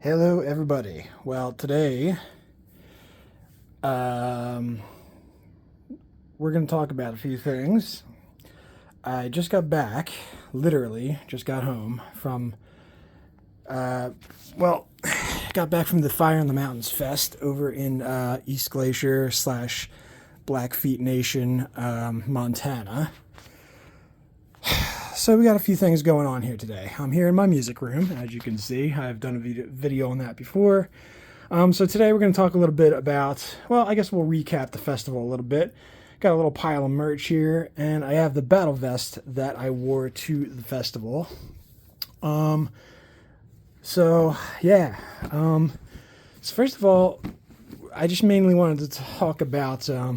Hello, everybody. Well, today um, we're going to talk about a few things. I just got back, literally, just got home from, uh, well, got back from the Fire in the Mountains Fest over in East Glacier slash Blackfeet Nation, Montana. So we got a few things going on here today. I'm here in my music room, as you can see. I've done a video on that before. So today we're going to talk a little bit about, well, I guess we'll recap the festival a little bit. Got a little pile of merch here, and I have the battle vest that I wore to the festival. Um, so yeah. So first of all, I just mainly wanted to talk about. So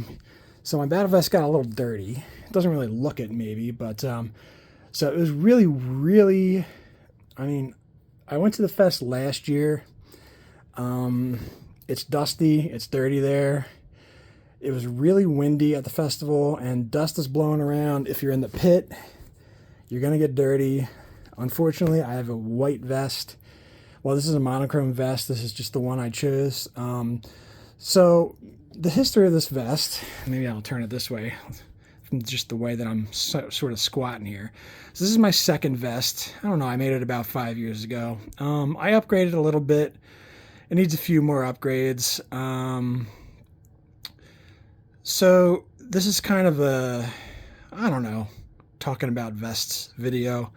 my battle vest got a little dirty. It doesn't really look it, maybe, but so it was really, really. I mean, I went to the fest last year. It's dusty, it's dirty there. It was really windy at the festival, and dust is blowing around. If you're in the pit, you're gonna get dirty. Unfortunately, I have a white vest. Well, this is a monochrome vest. This is just the one I chose. So the history of this vest, maybe I'll turn it this way, from just the way that I'm sort of squatting here. So this is my second vest. I don't know, I made it about 5 years ago. I upgraded a little bit. It needs a few more upgrades. So this is kind of a, I don't know, talking about vests video.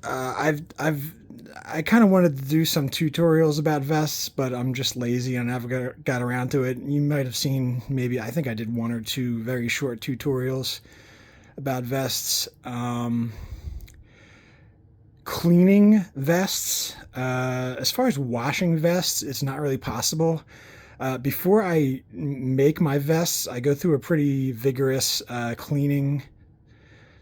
I kind of wanted to do some tutorials about vests, but I'm just lazy and I never got around to it. You might have seen, maybe, I think I did one or two very short tutorials about vests. Cleaning vests, as far as washing vests, it's not really possible. Before I make my vests, I go through a pretty vigorous cleaning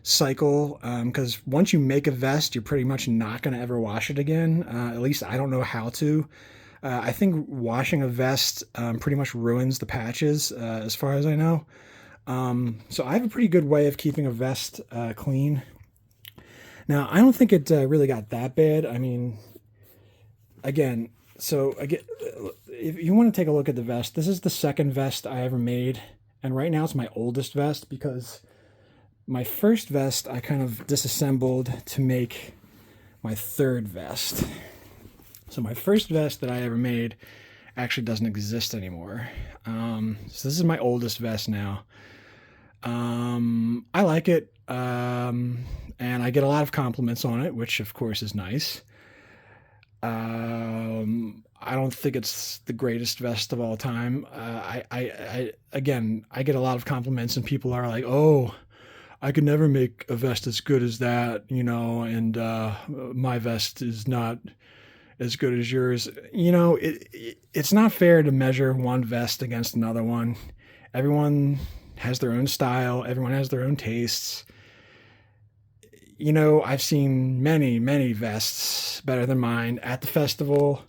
cycle, because once you make a vest, you're pretty much not going to ever wash it again. At least I don't know how to. I think washing a vest pretty much ruins the patches, as far as I know. So I have a pretty good way of keeping a vest clean. Now, I don't think it really got that bad. I mean, again, so again, if you want to take a look at the vest, this is the second vest I ever made. And right now it's my oldest vest because my first vest I kind of disassembled to make my third vest. So my first vest that I ever made actually doesn't exist anymore. So this is my oldest vest now. I like it, and I get a lot of compliments on it, which of course is nice. I don't think it's the greatest vest of all time. Again, I get a lot of compliments, and people are like, "Oh, I could never make a vest as good as that," and my vest is not as good as yours. It's not fair to measure one vest against another one. Everyone has their own style, everyone has their own tastes. I've seen many, many vests better than mine at the festival.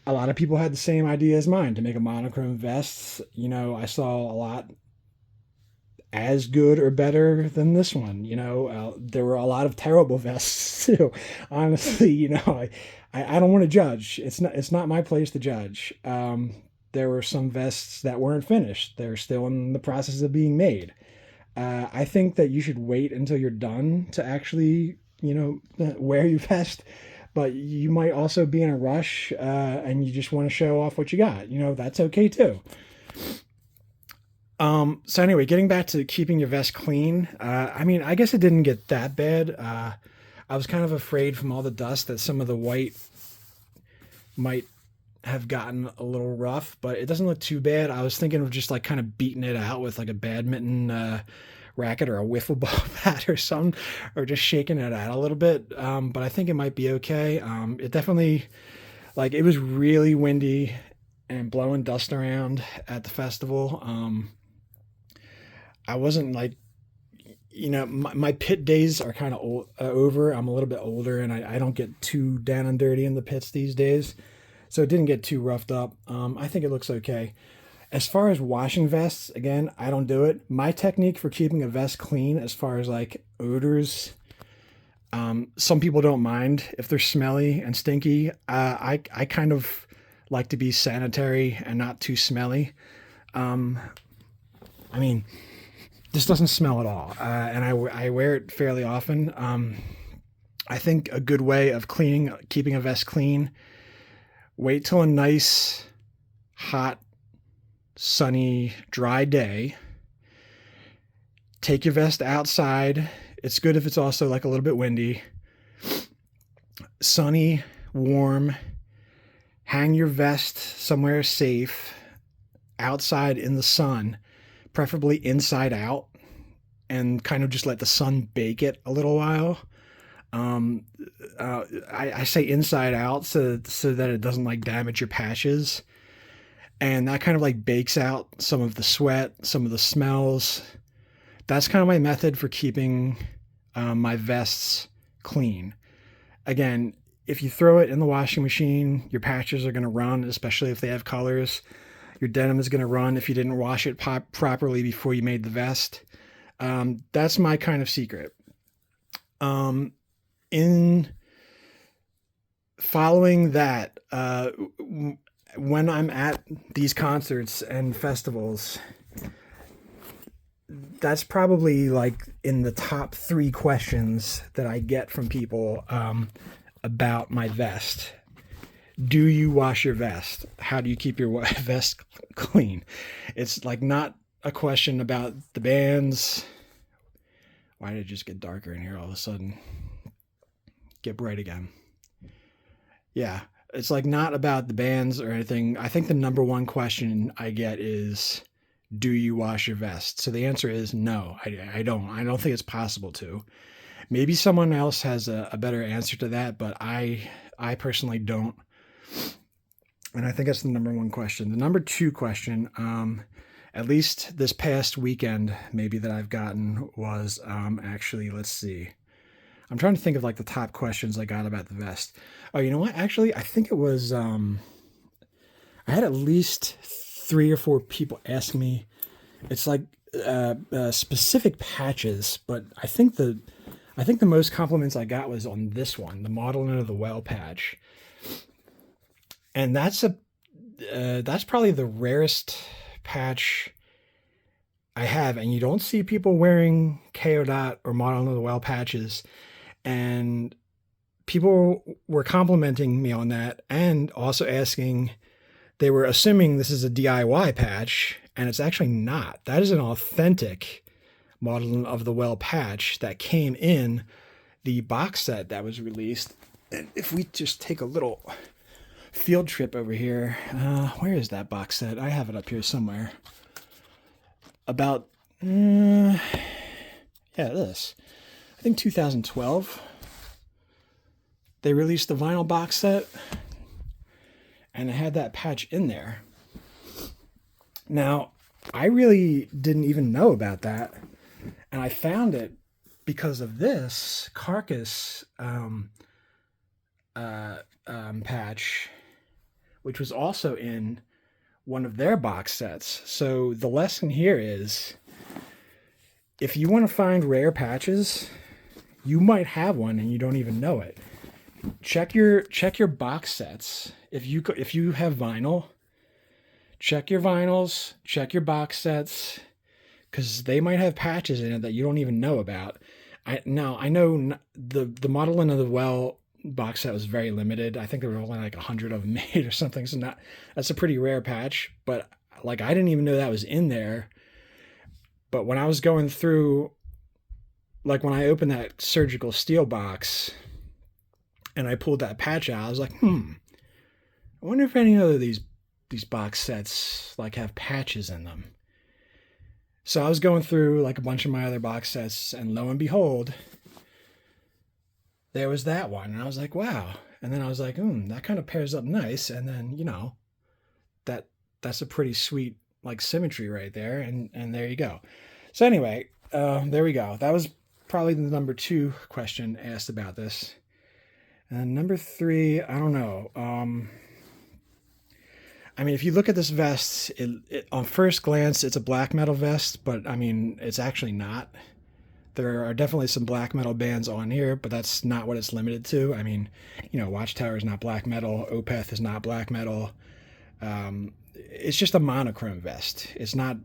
A lot of people had the same idea as mine to make a monochrome vest. I saw a lot as good or better than this one. There were a lot of terrible vests too. Honestly, I don't want to judge. It's not my place to judge. There were some vests that weren't finished. They're still in the process of being made. I think that you should wait until you're done to actually, wear your vest. But you might also be in a rush, and you just want to show off what you got. That's okay too. So anyway, getting back to keeping your vest clean. I mean, I guess it didn't get that bad. I was kind of afraid from all the dust that some of the white might have gotten a little rough, but it doesn't look too bad. I was thinking of just like kind of beating it out with like a badminton racket or a wiffle ball bat or something, or just shaking it out a little bit. But I think it might be okay. It definitely, like, it was really windy and blowing dust around at the festival. I wasn't like, my pit days are kind of over. I'm a little bit older, and I don't get too down and dirty in the pits these days. So it didn't get too roughed up. I think it looks okay. As far as washing vests, again, I don't do it. My technique for keeping a vest clean, as far as like odors, Some people don't mind if they're smelly and stinky. I kind of like to be sanitary and not too smelly. Um, I mean, this doesn't smell at all, and I wear it fairly often. I think a good way of keeping a vest clean, wait till a nice, hot, sunny, dry day. Take your vest outside. It's good if it's also like a little bit windy. Sunny, warm. Hang your vest somewhere safe, outside in the sun, preferably inside out, and kind of just let the sun bake it a little while. Um, I say inside out so that it doesn't like damage your patches, and that kind of like bakes out some of the sweat, some of the smells. That's kind of my method for keeping my vests clean. Again, if you throw it in the washing machine, your patches are going to run, especially if they have colors. Your denim is going to run if you didn't wash it properly before you made the vest. That's my kind of secret. In following that, when I'm at these concerts and festivals, that's probably like in the top three questions that I get from people about my vest. Do you wash your vest? How do you keep your vest clean? It's like not a question about the bands. Why did it just get darker in here all of a sudden? Get bright again. Yeah, it's like not about the bands or anything. I think the number one question I get is, do you wash your vest? So the answer is no, I don't. I don't think it's possible to. Maybe someone else has a better answer to that, but I personally don't. And I think that's the number one question. The number two question, at least this past weekend, maybe that I've gotten was actually, let's see. I'm trying to think of like the top questions I got about the vest. Oh, you know what? Actually, I think it was, I had at least 3 or 4 people ask me. It's like specific patches, but I think the most compliments I got was on this one, the Model Under the Well patch, and that's probably the rarest patch I have, and you don't see people wearing KO Dot or Model Under the Well patches, and people were complimenting me on that, and also asking. They were assuming this is a DIY patch, and it's actually not. That is an authentic Model of the Well patch that came in the box set that was released. And if we just take a little field trip over here, where is that box set? I have it up here somewhere. About, yeah, this. I think 2012. They released the vinyl box set, and it had that patch in there. Now, I really didn't even know about that, and I found it because of this Carcass patch, which was also in one of their box sets. So the lesson here is, if you want to find rare patches, you might have one and you don't even know it. Check your box sets. If you have vinyl, check your vinyls, check your box sets, because they might have patches in it that you don't even know about. I know the Model Under the Well box set was very limited. I think there were only like 100 of them made or something. So that's a pretty rare patch. But like I didn't even know that was in there. But when I was going through, like when I opened that surgical steel box and I pulled that patch out, I was like, I wonder if any other of these box sets like have patches in them. So I was going through like a bunch of my other box sets, and lo and behold, there was that one. And I was like, wow. And then I was like, that kind of pairs up nice. And then, that's a pretty sweet like symmetry right there. And there you go. So anyway, there we go. That was probably the number 2 question asked about this. And number 3, I don't know. I mean, if you look at this vest, it on first glance, it's a black metal vest, but I mean, it's actually not. There are definitely some black metal bands on here, but that's not what it's limited to. I mean, Watchtower is not black metal. Opeth is not black metal. It's just a monochrome vest. It's not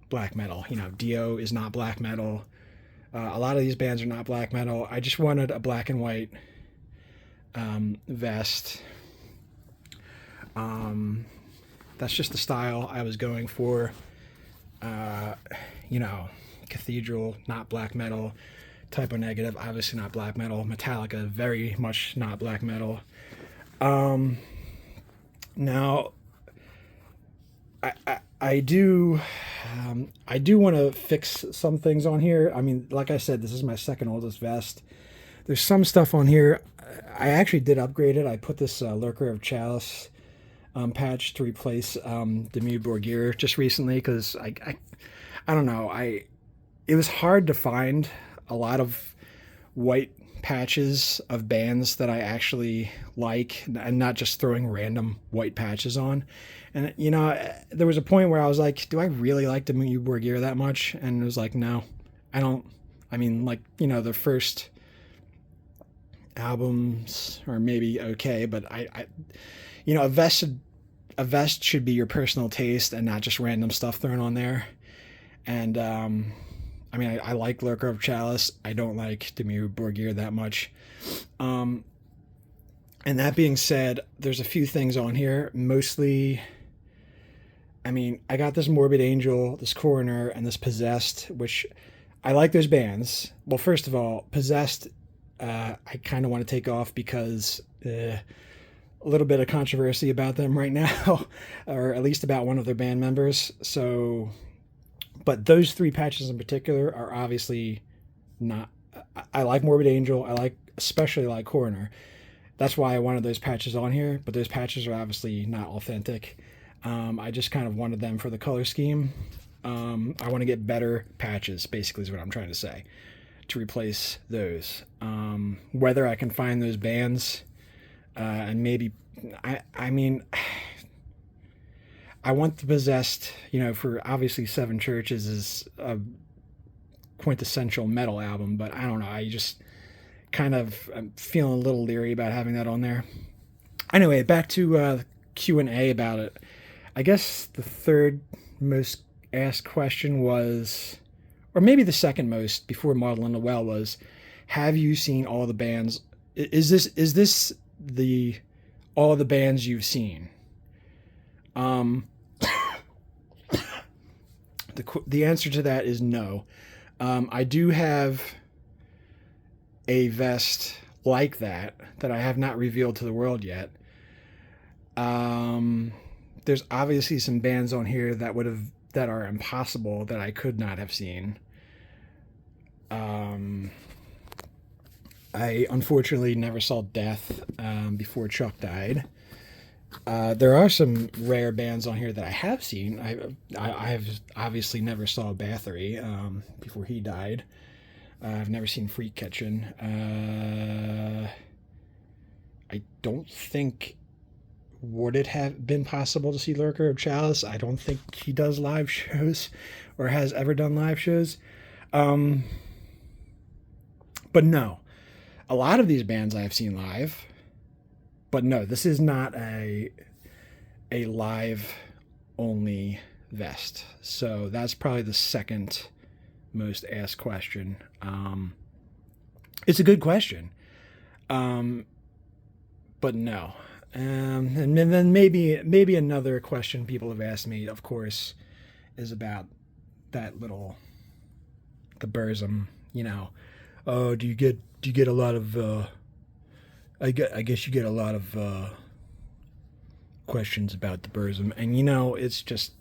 black metal. Dio is not black metal. A lot of these bands are not black metal. I just wanted a black and white vest. That's just the style I was going for. Cathedral, not black metal. Type O Negative, obviously not black metal. Metallica, very much not black metal. Now, I do want to fix some things on here. I mean, like I said, this is my second oldest vest. There's some stuff on here. I actually did upgrade it. I put this Lurker of Chalice patch to replace Dimmu Borgir just recently because I don't know. It was hard to find a lot of white patches of bands that I actually like and not just throwing random white patches on. And, there was a point where I was like, do I really like Dimmu Borgir that much? And it was like, no, I don't. I mean, the first albums are maybe okay, but a vest should be your personal taste and not just random stuff thrown on there. And, I like Lurker of Chalice. I don't like Dimmu Borgir that much. And that being said, there's a few things on here. Mostly, I got this Morbid Angel, this Coroner, and this Possessed, which I like those bands. Well, first of all, Possessed, I kind of want to take off because a little bit of controversy about them right now, or at least about one of their band members. So, but those three patches in particular are obviously not. I like Morbid Angel. Especially like Coroner. That's why I wanted those patches on here. But those patches are obviously not authentic. I just kind of wanted them for the color scheme. I want to get better patches, basically, is what I'm trying to say, to replace those. Whether I can find those bands, and maybe, I want the Possessed, for obviously Seven Churches is a quintessential metal album, but I don't know. I just I'm feeling a little leery about having that on there. Anyway, back to Q&A about it. I guess the third most asked question was, or maybe the second most before Model in the Well was, have you seen all the bands? Is this all the bands you've seen? The answer to that is no. I do have a vest like that I have not revealed to the world yet. There's obviously some bands on here that are impossible that I could not have seen. I unfortunately never saw Death before Chuck died. There are some rare bands on here that I have seen. I have obviously never saw Bathory before he died. I've never seen Freak Kitchen. I don't think, would it have been possible to see Lurker of Chalice? I don't think he does live shows or has ever done live shows. But no, a lot of these bands I have seen live. But no, this is not a live only vest. So that's probably the second most asked question. It's a good question. But no. And then maybe another question people have asked me, of course, is about that the Burzum, Oh, do you get a lot of I guess you get a lot of questions about the Burzum, and it's just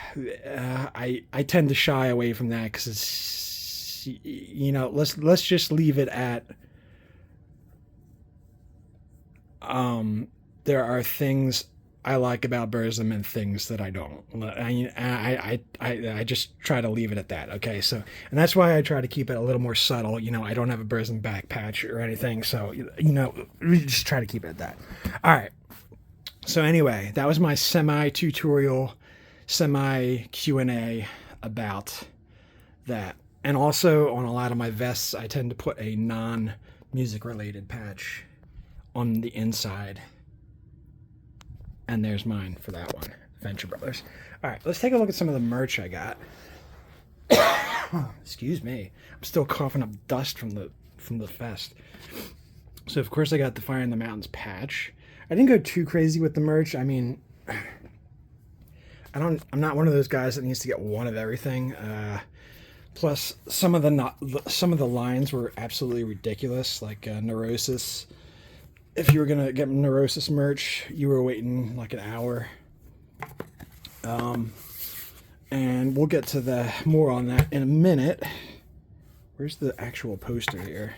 I tend to shy away from that because it's let's just leave it at there are things I like about Burzum and things that I don't. I just try to leave it at that. Okay, so, and that's why I try to keep it a little more subtle. I don't have a Burzum back patch or anything, so we just try to keep it at that. All right. So anyway, that was my semi-tutorial, semi-Q&A about that. And also on a lot of my vests, I tend to put a non-music related patch on the inside. And there's mine for that one, Venture Brothers. All right, let's take a look at some of the merch I got. Excuse me, I'm still coughing up dust from the fest. So of course I got the Fire in the Mountains patch. I didn't go too crazy with the merch. I mean, I'm not one of those guys that needs to get one of everything. Plus, some of the lines were absolutely ridiculous, like Neurosis. If you were gonna get Neurosis merch, you were waiting like an hour. And we'll get to the more on that in a minute. Where's the actual poster here?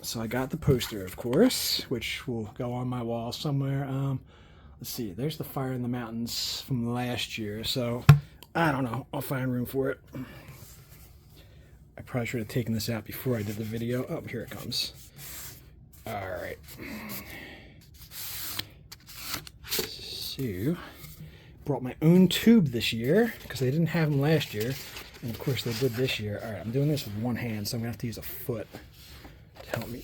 So I got the poster, of course, which will go on my wall somewhere. Let's see. There's the Fire in the Mountains from last year. So I don't know. I'll find room for it. I probably should have taken this out before I did the video. Oh, here it comes. All right. So, brought my own tube this year because they didn't have them last year. And of course they did this year. All right, I'm doing this with one hand, so I'm gonna have to use a foot to help me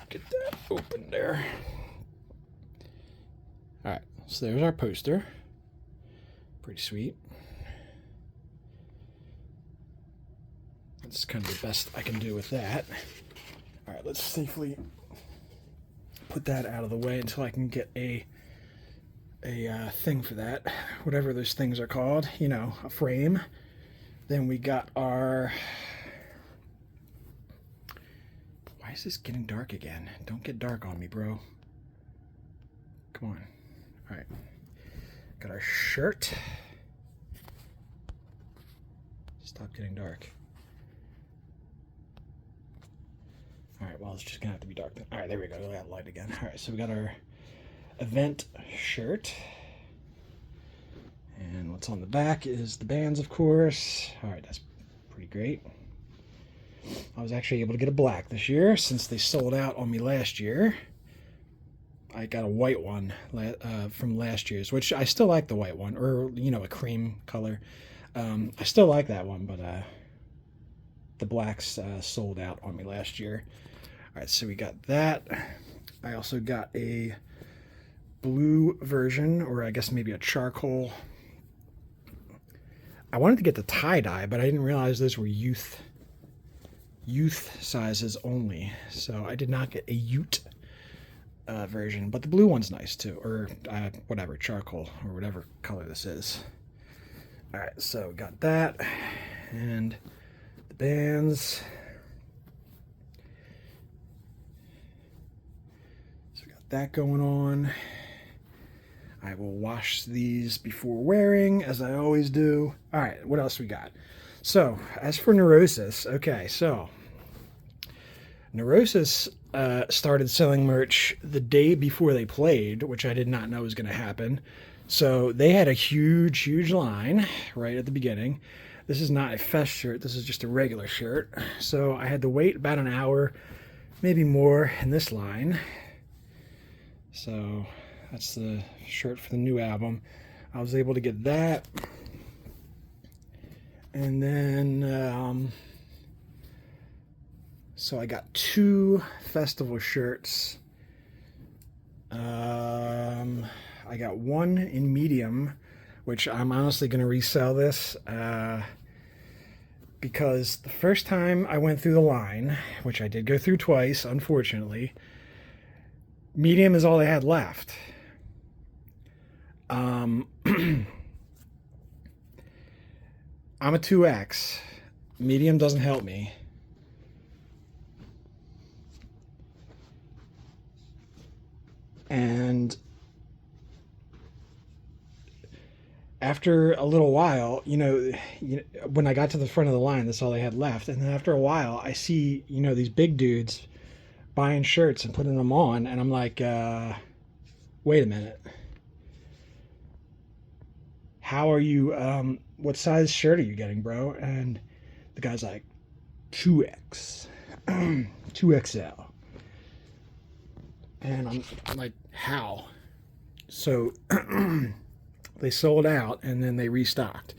get that open there. All right, so there's our poster. Pretty sweet. That's kind of the best I can do with that. All right, let's safely put that out of the way until I can get a thing for that, whatever those things are called, you know, a frame. Then we got our... Why is this getting dark again? Don't get dark on me, bro. Come on. All right. Got our shirt. Stop getting dark. All right, well, it's just gonna have to be dark then. All right, there we go. We got light again. All right, so we got our event shirt. And what's on the back is the bands, of course. All right, that's pretty great. I was actually able to get a black this year since they sold out on me last year. I got a white one from last year's, which I still like the white one, or, you know, a cream color. I still like that one, but the blacks sold out on me last year. All right, so we got that. I also got a blue version, or I guess maybe a charcoal. I wanted to get the tie-dye, but I didn't realize those were youth sizes only. So I did not get a ute version, but the blue one's nice too, or whatever, charcoal, or whatever color this is. All right, so we got that, and the bands. So we got that going on. I will wash these before wearing, as I always do. All right, what else we got? So, as for Neurosis, okay, so Neurosis started selling merch the day before they played, which I did not know was going to happen. So they had a huge line right at the beginning. This is not a fest shirt. This is just a regular shirt. So I had to wait about an hour, maybe more, in this line. So that's the shirt for the new album. I was able to get that. And then, so I got 2 festival shirts. I got one in medium, which I'm honestly going to resell this. Because the first time I went through the line, which I did go through twice, unfortunately, medium is all they had left. I'm a 2X. Medium doesn't help me. And after a little while, when I got to the front of the line, that's all they had left. And then after a while, I see, these big dudes buying shirts and putting them on. And I'm like, wait a minute. How are you, what size shirt are you getting, bro? And the guy's like, 2X, 2XL. And I'm like, how? So they sold out and then they restocked.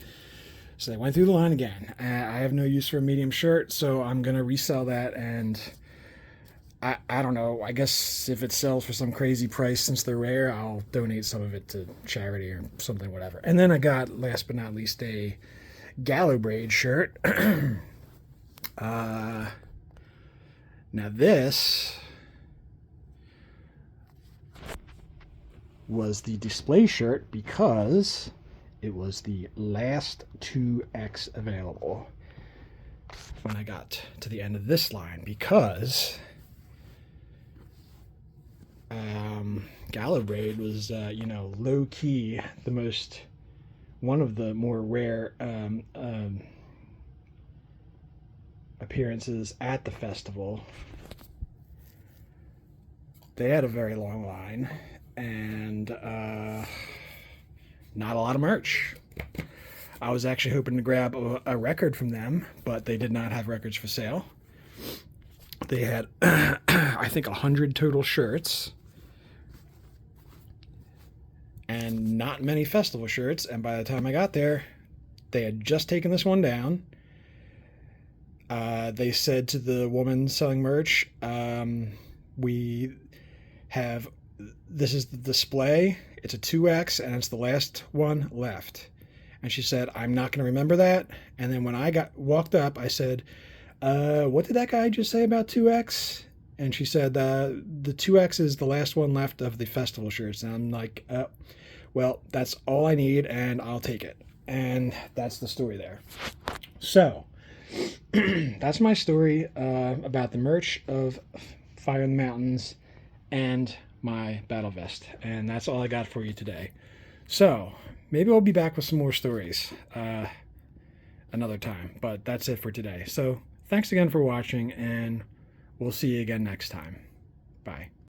So they went through the line again. I have no use for a medium shirt, so I'm going to resell that. And I don't know. I guess if it sells for some crazy price, since they're rare, I'll donate some of it to charity or something, whatever. And then I got, last but not least, a Gallo Braid shirt. Now this was the display shirt because it was the last 2X available when I got to the end of this line, because Gallo Braid was, low key one of the more rare appearances at the festival. They had a very long line and not a lot of merch. I was actually hoping to grab a record from them, but they did not have records for sale. They had, I think, 100 total shirts and not many festival shirts. And by the time I got there, they had just taken this one down. They said to the woman selling merch, this is the display. It's a 2X and it's the last one left. And she said, I'm not going to remember that. And then when I walked up, I said, what did that guy just say about 2X? And she said, the 2X is the last one left of the festival shirts. And I'm like, well, that's all I need and I'll take it. And that's the story there. So that's my story about the merch of Fire in the Mountains and my battle vest. And that's all I got for you today. So maybe I'll be back with some more stories another time. But that's it for today. So thanks again for watching, and we'll see you again next time. Bye.